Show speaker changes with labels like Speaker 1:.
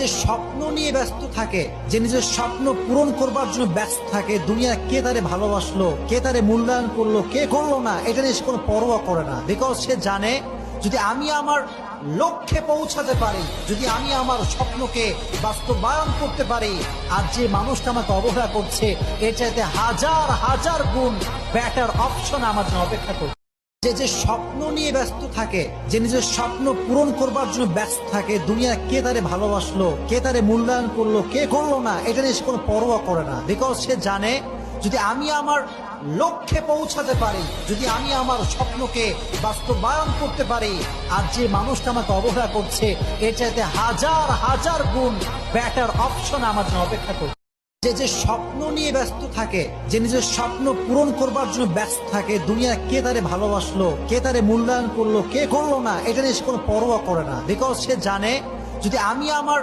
Speaker 1: যে স্বপ্ন নিয়ে ব্যস্ত থাকে, যে নিজের স্বপ্ন পূরণ করবার জন্য ব্যস্ত থাকে, দুনিয়া কে তারে ভালোবাসলো, কে তারে মূল্যায়ন করলো, কে করলো না, এটা নিয়ে সে কোনো পরোয়া করে না। বিকজ সে জানে যদি আমি আমার লক্ষ্যে পৌঁছাতে পারি, যদি আমি আমার স্বপ্নকে বাস্তবায়ন করতে পারি, আর যে মানুষটা আমাকে অবহেলা করছে এর চাইতে হাজার হাজার গুণ বেটার অপশন আমার জন্য অপেক্ষা করছে। যে স্বপ্ন নিয়ে ব্যস্ত থাকে, যে নিজের স্বপ্ন পূরণ করবার জন্য ব্যস্ত থাকে, দুনিয়া কে তারে ভালোবাসলো, কে তারে মূল্যায়ন করলো, কে করলো না, এটা নিয়ে সে কোনো পরোয়া করে না। বিকজ সে জানে যদি আমি আমার লক্ষ্যে পৌঁছাতে পারি, যদি আমি আমার স্বপ্নকে বাস্তবায়ন করতে পারি, আর যে মানুষটা আমাকে অবহেলা করছে এর চাইতে হাজার হাজার গুণ বেটার অপশন আমার জন্য অপেক্ষা করছে। যে স্বপ্ন নিয়ে ব্যস্ত থাকে, যে নিজের স্বপ্ন পূরণ করবার জন্য ব্যস্ত থাকে, দুনিয়া কে তারে ভালোবাসলো, কে তারে মূল্যায়ন করলো, কে করলো না, এটা নিয়ে সে কোনো পরোয়া করে না। বিকজ সে জানে যদি আমি আমার